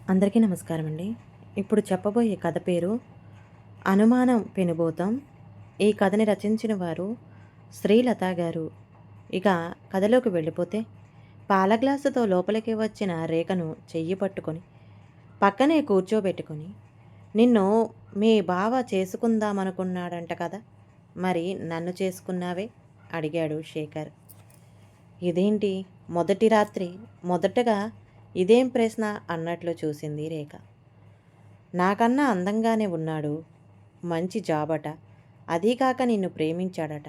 అందరికీ నమస్కారం అండి. ఇప్పుడు చెప్పబోయే కథ పేరు 'అనుమానం పెనుభూతం'. ఈ కథని రచించిన వారు శ్రీలత గారు. ఇక కథలోకి వెళ్ళిపోతే, పాల గ్లాసుతో లోపలికి వచ్చిన రేఖను చెయ్యి పట్టుకొని, పక్కనే కూర్చోబెట్టుకొని, "నిన్ను మీ బావ చేసుకుందామనుకున్నాడంట కదా! మరి నన్ను చేసుకున్నావే?" అడిగాడు శేఖర్. ఇదేంటి మొదటి రాత్రి మొదటగా ఇదేం ప్రశ్న అన్నట్లు చూసింది రేఖ. నాకన్నా అందంగానే ఉన్నాడు, మంచి జాబట, అదీకాక నిన్ను ప్రేమించాడట.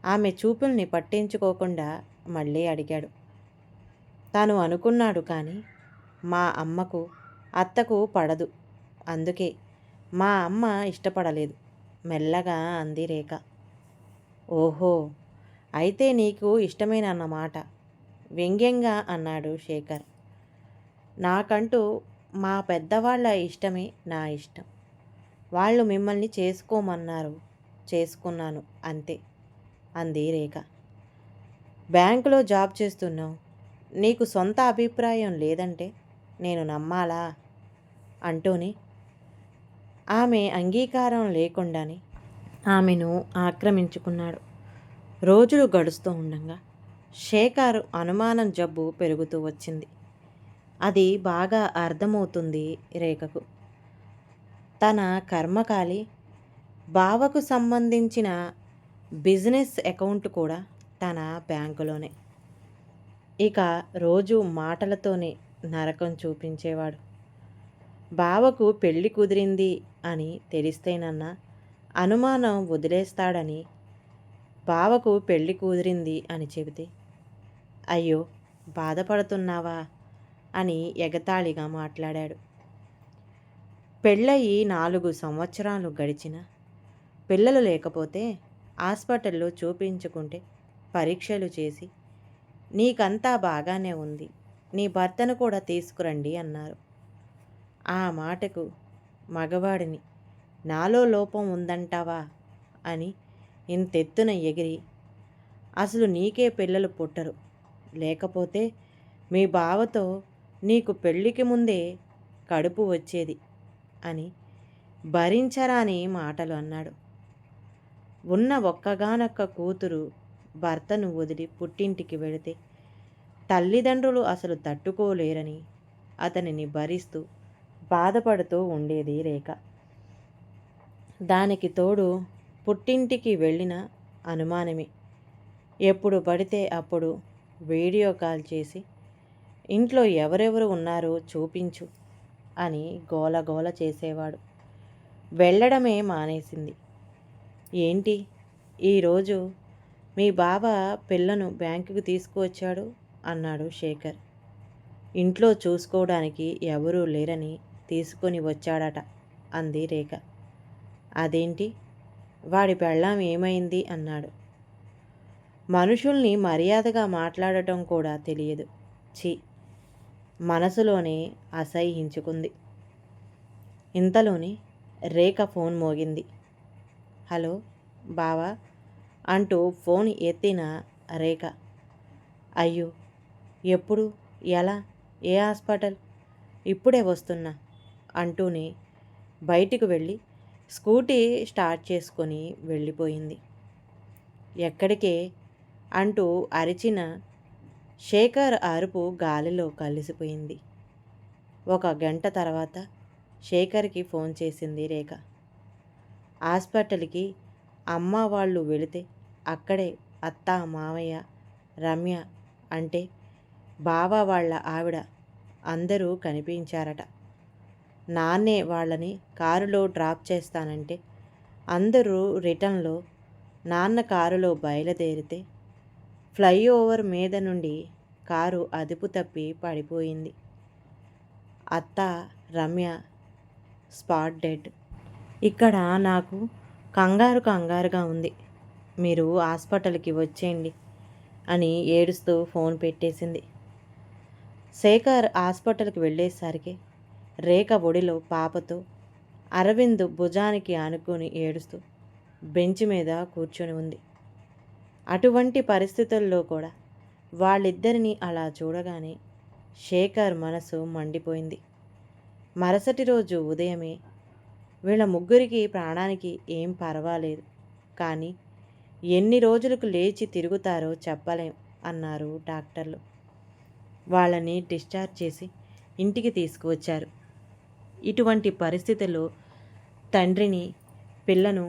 ఆమె చూపుల్ని పట్టించుకోకుండా మళ్ళీ అడిగాడు. తను అనుకున్నాడు కానీ మా అమ్మకు అత్తకు పడదు, అందుకే మా అమ్మ ఇష్టపడలేదు, మెల్లగా అంది రేఖ. ఓహో, అయితే నీకు ఇష్టమేనన్నమాట, వ్యంగ్యంగా అన్నాడు శేఖర్. నాకంటూ మా పెద్దవాళ్ళ ఇష్టమే నా ఇష్టం. వాళ్ళు మిమ్మల్ని చేసుకోమన్నారు, చేసుకున్నాను అంతే అంది రేఖ. బ్యాంకులో జాబ్ చేస్తున్నావు, నీకు సొంత అభిప్రాయం లేదంటే నేను నమ్మాలా అంటూనే ఆమె అంగీకారం లేకుండానే ఆమెను ఆక్రమించుకున్నాడు. రోజులు గడుస్తూ ఉండగా శేఖర్ అనుమానం జబ్బు పెరుగుతూ వచ్చింది. అది బాగా అర్థమవుతుంది రేఖకు. తన కర్మకాలి బావకు సంబంధించిన బిజినెస్ అకౌంట్ కూడా తన బ్యాంకులోనే. ఇక రోజు మాటలతోనే నరకం చూపించేవాడు. బావకు పెళ్ళి కుదిరింది అని తెలిస్తేనన్నా అనుమానం వదిలేస్తాడని, బావకు పెళ్ళి కుదిరింది అని చెబితే, అయ్యో బాధపడుతున్నావా అని ఎగతాళిగా మాట్లాడాడు. పెళ్ళయి 4 సంవత్సరాలు గడిచిన పిల్లలు లేకపోతే హాస్పిటల్లో చూపించుకుంటే పరీక్షలు చేసి, నీకంతా బాగానే ఉంది, నీ భర్తను కూడా తీసుకురండి అన్నారు. ఆ మాటకు మగవాడిని నాలో లోపం ఉందంటావా అని ఇంతెత్తున ఎగిరి, అసలు నీకే పిల్లలు పుట్టరు, లేకపోతే మీ బావతో నీకు పెళ్ళికి ముందే కడుపు వచ్చేది అని భరించరాని మాటలు అన్నాడు. ఉన్న ఒక్కగానొక్క కూతురు భర్తను వదిలి పుట్టింటికి వెళితే తల్లిదండ్రులు అసలు తట్టుకోలేరని అతనిని భరిస్తూ బాధపడుతూ ఉండేది రేఖ. దానికి తోడు పుట్టింటికి వెళ్ళిన అనుమానమే. ఎప్పుడు పడితే అప్పుడు వీడియో కాల్ చేసి, ఇంట్లో ఎవరెవరు ఉన్నారో చూపించు అని గోలగోల చేసేవాడు. వెళ్ళడమే మానేసింది. ఏంటి ఈరోజు మీ బావ పిల్లను బ్యాంకుకు తీసుకువచ్చాడు అన్నాడు శేఖర్. ఇంట్లో చూసుకోవడానికి ఎవరూ లేరని తీసుకొని వచ్చాడట అంది రేఖ. అదేంటి, వాడి పెళ్ళాం ఏమైంది అన్నాడు. మనుషుల్ని మర్యాదగా మాట్లాడటం కూడా తెలియదు, ఛీ, మనసులోనే అసహ్యించుకుంది. ఇంతలోనే రేఖ ఫోన్ మోగింది. హలో బావా అంటూ ఫోన్ ఎత్తిన రేఖ, అయ్యో ఎప్పుడు, ఎలా, ఏ హాస్పిటల్, ఇప్పుడే వస్తున్నా అంటూనే బయటికి వెళ్ళి స్కూటీ స్టార్ట్ చేసుకొని వెళ్ళిపోయింది. ఎక్కడికే అంటూ అరిచిన శేఖర్ అరుపు గాలిలో కలిసిపోయింది. ఒక గంట తర్వాత శేఖర్కి ఫోన్ చేసింది రేఖ. హాస్పిటల్కి అమ్మ వాళ్ళు వెళితే అక్కడే అత్త, మామయ్య, రమ్య అంటే బావ వాళ్ళ ఆవిడ అందరూ కనిపించారట. నాన్నే వాళ్ళని కారులో డ్రాప్ చేస్తానంటే అందరూ రిటర్న్లో నాన్న కారులో బయలుదేరితే ఫ్లైఓవర్ మీద నుండి కారు అదుపు తప్పి పడిపోయింది. అత్త, రమ్య స్పాట్ డెడ్. ఇక్కడ నాకు కంగారుగా ఉంది, మీరు హాస్పిటల్కి వచ్చేయండి అని ఏడుస్తూ ఫోన్ పెట్టేసింది. శేఖర్ హాస్పిటల్కి వెళ్ళేసరికి రేఖ ఒడిలో పాపతో అరవింద్ భుజానికి ఆనుకొని ఏడుస్తూ బెంచ్ మీద కూర్చొని ఉంది. అటువంటి పరిస్థితుల్లో కూడా వాళ్ళిద్దరినీ అలా చూడగానే శేఖర్ మనసు మండిపోయింది. మరుసటి రోజు ఉదయమే వీళ్ళ ముగ్గురికి ప్రాణానికి ఏం పర్వాలేదు, కానీ ఎన్ని రోజులకు లేచి తిరుగుతారో చెప్పలేం అన్నారు డాక్టర్లు. వాళ్ళని డిశ్చార్జ్ చేసి ఇంటికి తీసుకువచ్చారు. ఇటువంటి పరిస్థితుల్లో తండ్రిని, పిల్లను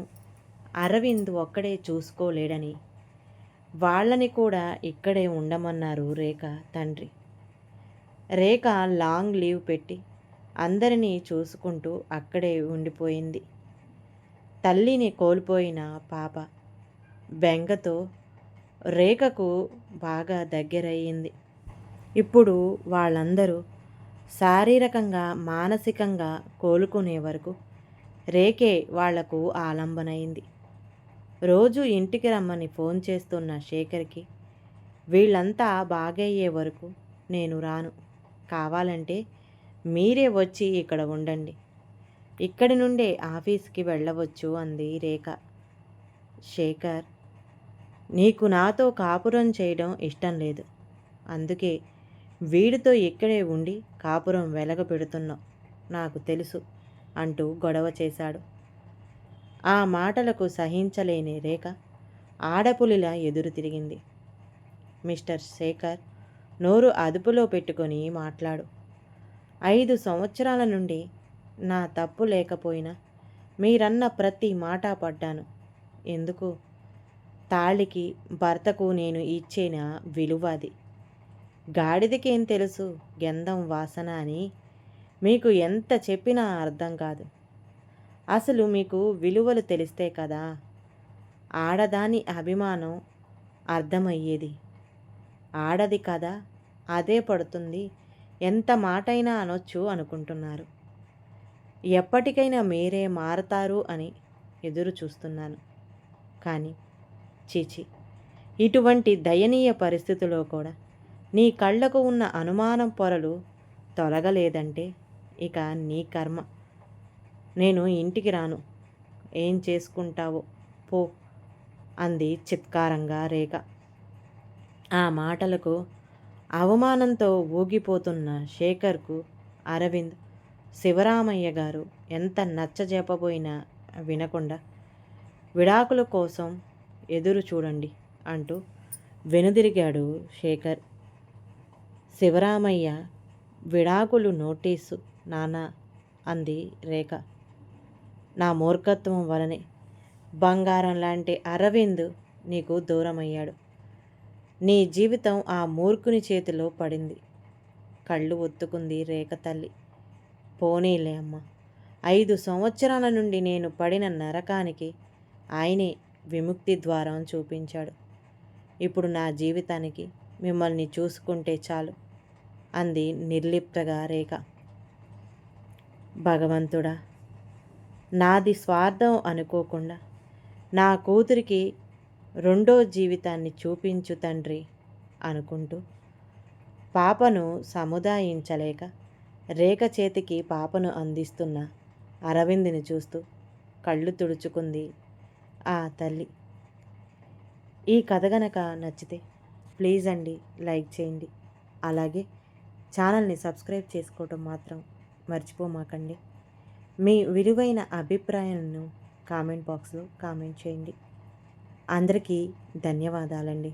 అరవింద్ ఒక్కడే చూసుకోలేడని వాళ్ళని కూడా ఇక్కడే ఉండమన్నారు రేఖ తండ్రి. రేఖ లాంగ్ లీవ్ పెట్టి అందరినీ చూసుకుంటూ అక్కడే ఉండిపోయింది. తల్లిని కోల్పోయిన పాప బెంగతో రేఖకు బాగా దగ్గరయ్యింది. ఇప్పుడు వాళ్ళందరూ శారీరకంగా మానసికంగా కోలుకునే వరకు రేఖే వాళ్లకు ఆలంబనైంది. రోజు ఇంటికి రమ్మని ఫోన్ చేస్తున్న శేఖర్కి వీళ్ళంతా బాగయ్యే వరకు నేను రాను, కావాలంటే మీరే వచ్చి ఇక్కడ ఉండండి, ఇక్కడి నుండే ఆఫీస్కి వెళ్ళవచ్చు అంది రేఖ. శేఖర్, నీకు నాతో కాపురం చేయడం ఇష్టం లేదు, అందుకే వీడితో ఇక్కడే ఉండి కాపురం వెలగపెడుతున్నావు, నాకు తెలుసు అంటూ గొడవ చేశాడు. ఆ మాటలకు సహించలేని రేఖ ఆడపులిలా ఎదురు తిరిగింది. మిస్టర్ శేఖర్, నోరు అదుపులో పెట్టుకొని మాట్లాడు. 5 సంవత్సరాల నుండి నా తప్పు లేకపోయినా మీరన్న ప్రతి మాట పడ్డాను. ఎందుకు? తాళికి భర్తకు నేను ఇచ్చిన విలువ అది. గాడిదకేం తెలుసు గంధం వాసన అని మీకు ఎంత చెప్పినా అర్థం కాదు. అసలు మీకు విలువలు తెలిస్తే కదా ఆడదాని అభిమానం అర్థమయ్యేది. ఆడది కదా, అదే పడుతుంది, ఎంత మాటైనా అనొచ్చు అనుకుంటున్నారు. ఎప్పటికైనా మీరే మారతారు అని ఎదురు చూస్తున్నాను. కానీ చీచి, ఇటువంటి దయనీయ పరిస్థితిలో కూడా నీ కళ్ళకు ఉన్న అనుమానం పొరలు తొలగలేదంటే ఇక నీ కర్మ. నేను ఇంటికి రాను, ఏం చేసుకుంటావో పో అంది చిత్కారంగా రేఖ. ఆ మాటలకు అవమానంతో ఊగిపోతున్న శేఖర్కు అరవింద్, శివరామయ్య గారు ఎంత నచ్చజెప్పబోయినా వినకుండా విడాకుల కోసం ఎదురు చూడండి అంటూ వెనుదిరిగాడు శేఖర్. శివరామయ్య, విడాకులు నోటీసు నానా అంది రేఖ. నా మూర్ఖత్వం వలనే బంగారం లాంటి అరవింద్ నీకు దూరమయ్యాడు. నీ జీవితం ఆ మూర్ఖుని చేతిలో పడింది. కళ్ళు ఒత్తుకుంది రేఖ తల్లి. పోనీలే అమ్మ, 5 సంవత్సరాల నుండి నేను పడిన నరకానికి ఆయనే విముక్తి ద్వారం చూపించాడు. ఇప్పుడు నా జీవితానికి మిమ్మల్ని చూసుకుంటే చాలు అంది నిర్లిప్తగా రేఖ. భగవంతుడా, నాది స్వార్థం అనుకోకుండా నా కూతురికి రెండో జీవితాన్ని చూపించు తండ్రి అనుకుంటూ పాపను సముదాయించలేక రేఖ చేతికి పాపను అందిస్తున్న అరవింద్ని చూస్తూ కళ్ళు తుడుచుకుంది ఆ తల్లి. ఈ కథ గనక నచ్చితే ప్లీజ్ అండి లైక్ చేయండి, అలాగే ఛానల్ని సబ్స్క్రైబ్ చేసుకోవటం మాత్రం మర్చిపోమాకండి. మీ విలువైన అభిప్రాయాలను కామెంట్ బాక్స్లో కామెంట్ చేయండి. అందరికీ ధన్యవాదాలండి.